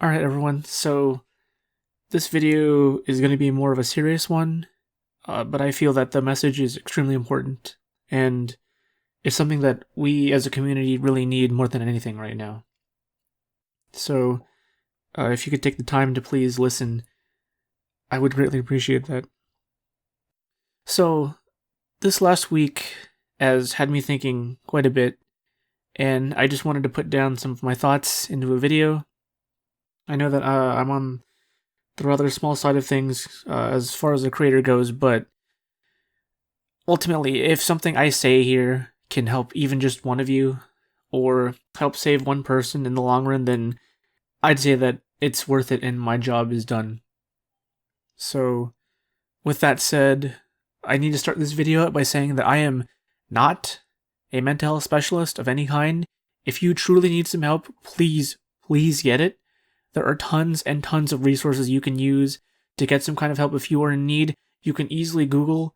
Alright everyone, so this video is going to be more of a serious one, but I feel that the message is extremely important, and it's something that we as a community really need more than anything right now. So, if you could take the time to please listen, I would greatly appreciate that. So, this last week has had me thinking quite a bit, and I just wanted to put down some of my thoughts into a video. I know that I'm on the rather small side of things as far as a creator goes, but ultimately, if something I say here can help even just one of you, or help save one person in the long run, then I'd say that it's worth it and my job is done. So, with that said, I need to start this video out by saying that I am not a mental health specialist of any kind. If you truly need some help, please get it. There are tons and tons of resources you can use to get some kind of help if you are in need. You can easily Google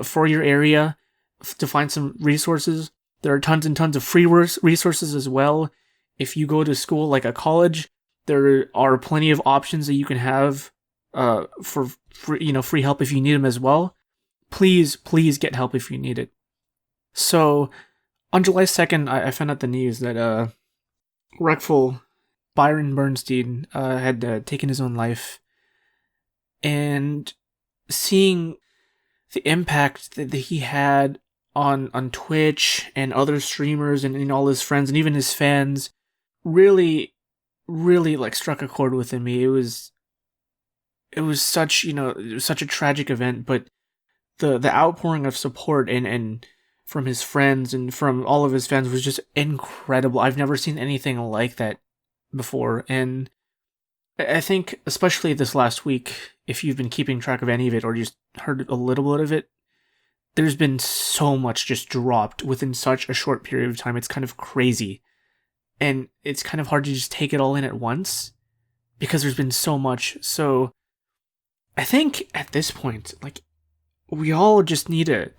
for your area to find some resources. There are tons and tons of free resources as well. If you go to school like a college, there are plenty of options that you can have for free help if you need them as well. Please get help if you need it. So, on July 2nd, I found out the news that Reckful Byron Bernstein had taken his own life, and seeing the impact that he had on Twitch and other streamers and all his friends and even his fans really like struck a chord within me. It was such a tragic event, but the outpouring of support and from his friends and from all of his fans was just incredible. I've never seen anything like that before, and I think especially this last week, if you've been keeping track of any of it or just heard a little bit of it, there's been so much just dropped within such a short period of time. It's kind of crazy, and it's kind of hard to just take it all in at once because there's been so much. So I think at this point, like, we all just need to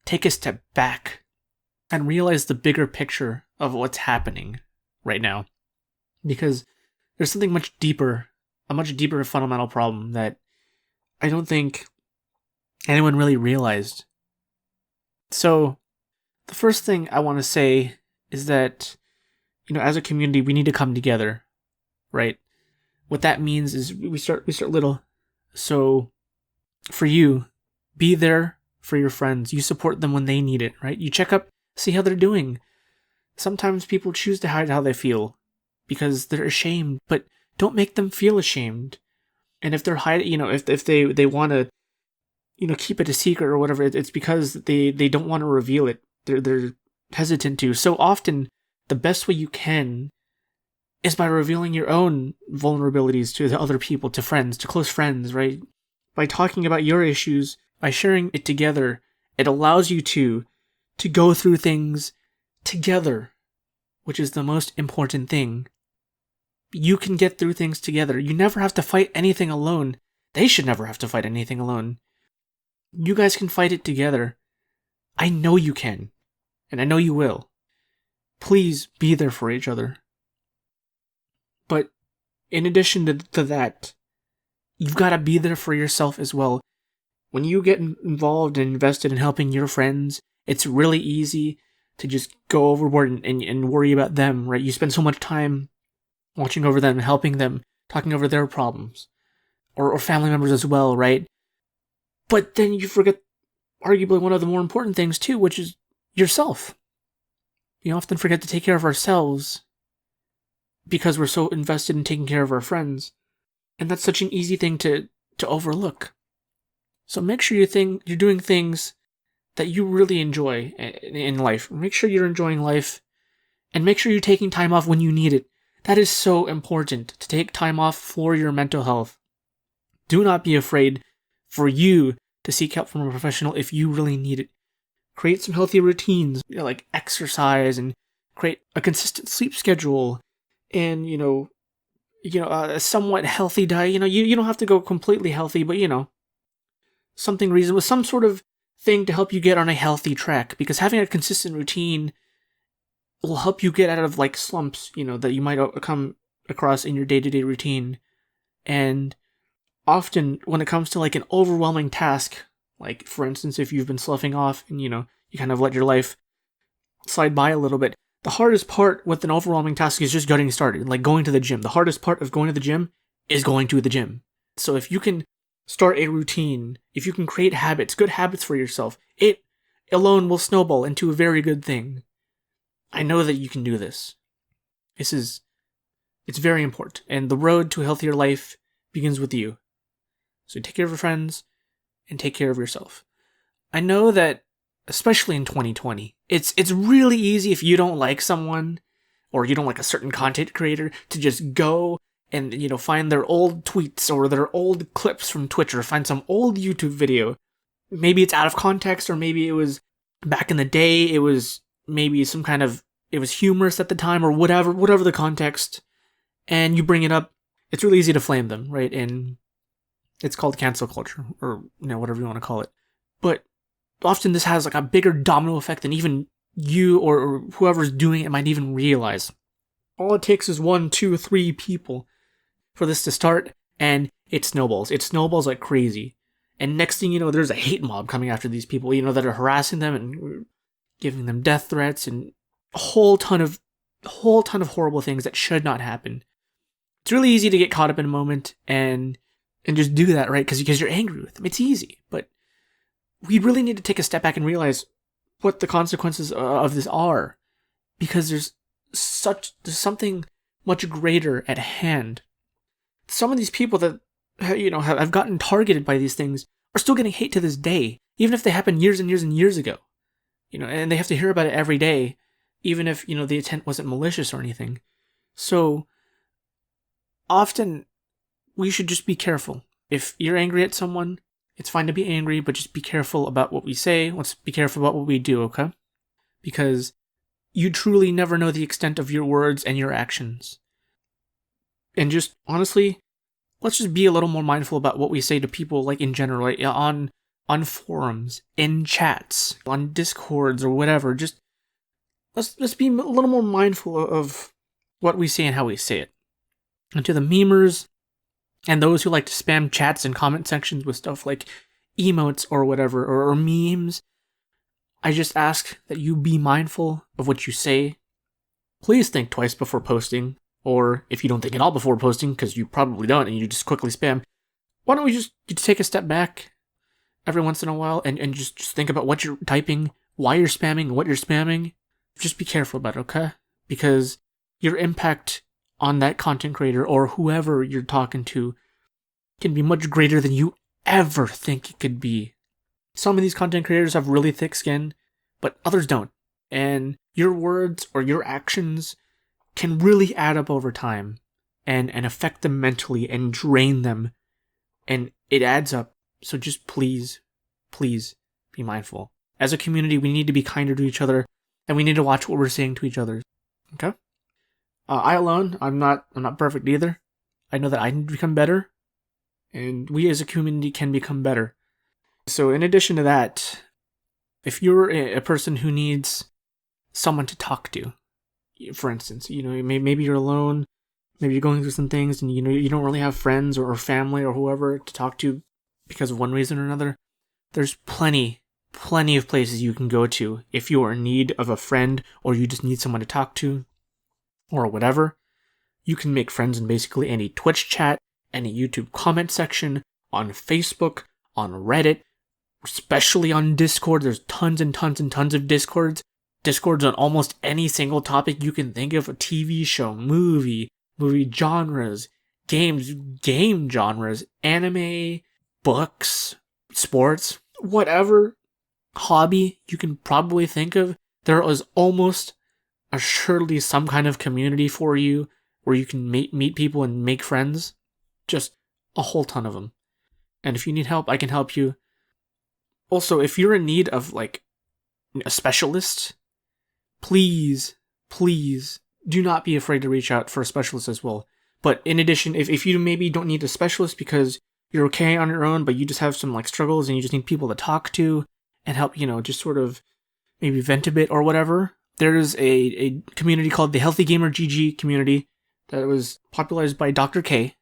take a step back and realize the bigger picture of what's happening right now. Because there's something much deeper, a much deeper fundamental problem that I don't think anyone really realized. So, the first thing I want to say is that, as a community, we need to come together, right? What that means is we start little. So, for you, be there for your friends. You support them when they need it, right? You check up, see how they're doing. Sometimes people choose to hide how they feel because they're ashamed, but don't make them feel ashamed. And if they're hiding, if they want to, keep it a secret or whatever, it's because they don't want to reveal it. They're hesitant to. So often, the best way you can is by revealing your own vulnerabilities to the other people, to friends, to close friends, right? By talking about your issues, by sharing it together, it allows you to go through things together, which is the most important thing. You can get through things together. You never have to fight anything alone. They should never have to fight anything alone. You guys can fight it together. I know you can, and I know you will. Please be there for each other. But in addition to that, you've got to be there for yourself as well. When you get involved and invested in helping your friends, it's really easy to just go overboard and worry about them, right? You spend so much time watching over them, helping them, talking over their problems, or family members as well, right? But then you forget arguably one of the more important things too, which is yourself. We often forget to take care of ourselves because we're so invested in taking care of our friends. And that's such an easy thing to overlook. So make sure you're doing things that you really enjoy in life. Make sure you're enjoying life, and make sure you're taking time off when you need it. That is so important, to take time off for your mental health. Do not be afraid for you to seek help from a professional if you really need it. Create some healthy routines, like exercise, and create a consistent sleep schedule, and a somewhat healthy diet. You don't have to go completely healthy, but something reasonable, some sort of thing to help you get on a healthy track, because having a consistent routine will help you get out of slumps, that you might come across in your day-to-day routine. And often when it comes to like an overwhelming task, like for instance, if you've been sloughing off and you kind of let your life slide by a little bit, the hardest part with an overwhelming task is just getting started, like going to the gym. The hardest part of going to the gym is going to the gym. So if you can start a routine, if you can create habits, good habits for yourself, it alone will snowball into a very good thing. I know that you can do this. It's very important. And the road to a healthier life begins with you. So take care of your friends and take care of yourself. I know that, especially in 2020, it's really easy if you don't like someone or you don't like a certain content creator to just go and, find their old tweets or their old clips from Twitch or find some old YouTube video. Maybe it's out of context, or maybe it was back in the day, it was maybe it was humorous at the time, or whatever the context, and you bring it up. It's really easy to flame them, right? And it's called cancel culture, or whatever you want to call it. But often this has like a bigger domino effect than even you or whoever's doing it might even realize. All it takes is 1, 2, 3 people for this to start, and it snowballs. It snowballs like crazy. And next thing you know, there's a hate mob coming after these people, that are harassing them and giving them death threats and a whole ton of horrible things that should not happen. It's really easy to get caught up in a moment and just do that, right? Because you're angry with them. It's easy, but we really need to take a step back and realize what the consequences of this are, because there's something much greater at hand. Some of these people that have gotten targeted by these things are still getting hate to this day, even if they happened years and years and years ago. And they have to hear about it every day, even if the intent wasn't malicious or anything. So often we should just be careful. If you're angry at someone, it's fine to be angry, but just be careful about what we say. Let's be careful about what we do, okay? Because you truly never know the extent of your words and your actions. And just, honestly, let's just be a little more mindful about what we say to people, like in general, like on forums, in chats, on Discords or whatever. Just let's be a little more mindful of what we say and how we say it. And to the memers and those who like to spam chats and comment sections with stuff like emotes or whatever, or memes, I just ask that you be mindful of what you say. Please think twice before posting. Or if you don't think at all before posting, because you probably don't and you just quickly spam, why don't we just take a step back every once in a while and just think about what you're typing, why you're spamming, what you're spamming. Just be careful about it, okay? Because your impact on that content creator or whoever you're talking to can be much greater than you ever think it could be. Some of these content creators have really thick skin, but others don't. And your words or your actions can really add up over time and affect them mentally and drain them. And it adds up. So just please be mindful. As a community, we need to be kinder to each other, and we need to watch what we're saying to each other. Okay? I alone, I'm not perfect either. I know that I need to become better, and we as a community can become better. So in addition to that, if you're a person who needs someone to talk to, for instance, maybe you're alone, maybe you're going through some things and you don't really have friends or family or whoever to talk to because of one reason or another, there's plenty of places you can go to if you are in need of a friend or you just need someone to talk to or whatever. You can make friends in basically any Twitch chat, any YouTube comment section, on Facebook, on Reddit, especially on Discord. There's tons and tons and tons of Discords on almost any single topic you can think of: a TV show, movie genres, game genres, anime, books, sports, whatever hobby you can probably think of. There is almost assuredly some kind of community for you where you can meet people and make friends. Just a whole ton of them. And if you need help, I can help you. Also, if you're in need of like a specialist, please do not be afraid to reach out for a specialist as well. But in addition, if you maybe don't need a specialist because you're okay on your own, but you just have some like struggles and you just need people to talk to and help, just sort of maybe vent a bit or whatever, there's a community called the Healthy Gamer GG community that was popularized by Dr. K.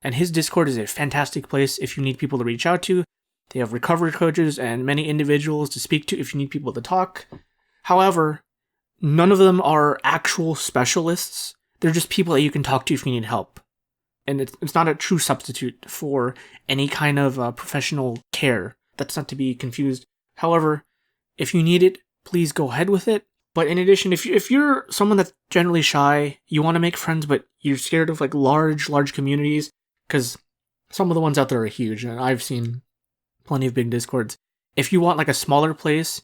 And his Discord is a fantastic place if you need people to reach out to. They have recovery coaches and many individuals to speak to if you need people to talk. However, none of them are actual specialists. They're just people that you can talk to if you need help. And it's not a true substitute for any kind of professional care. That's not to be confused. However, if you need it, please go ahead with it. But in addition, if you're someone that's generally shy, you want to make friends, but you're scared of like large communities, because some of the ones out there are huge, and I've seen plenty of big Discords. If you want like a smaller place,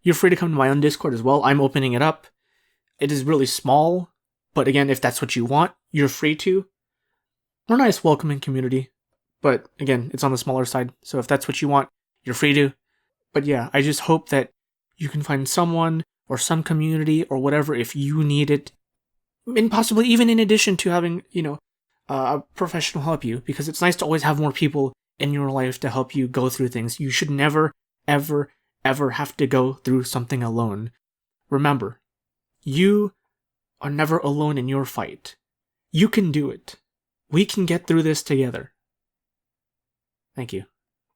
you're free to come to my own Discord as well. I'm opening it up. It is really small, but again, if that's what you want, you're free to. We're a nice, welcoming community, but again, it's on the smaller side, so if that's what you want, you're free to. But yeah, I just hope that you can find someone or some community or whatever if you need it, and possibly even in addition to having, a professional help you, because it's nice to always have more people in your life to help you go through things. You should never, ever, ever have to go through something alone. Remember, you are never alone in your fight. You can do it. We can get through this together. Thank you.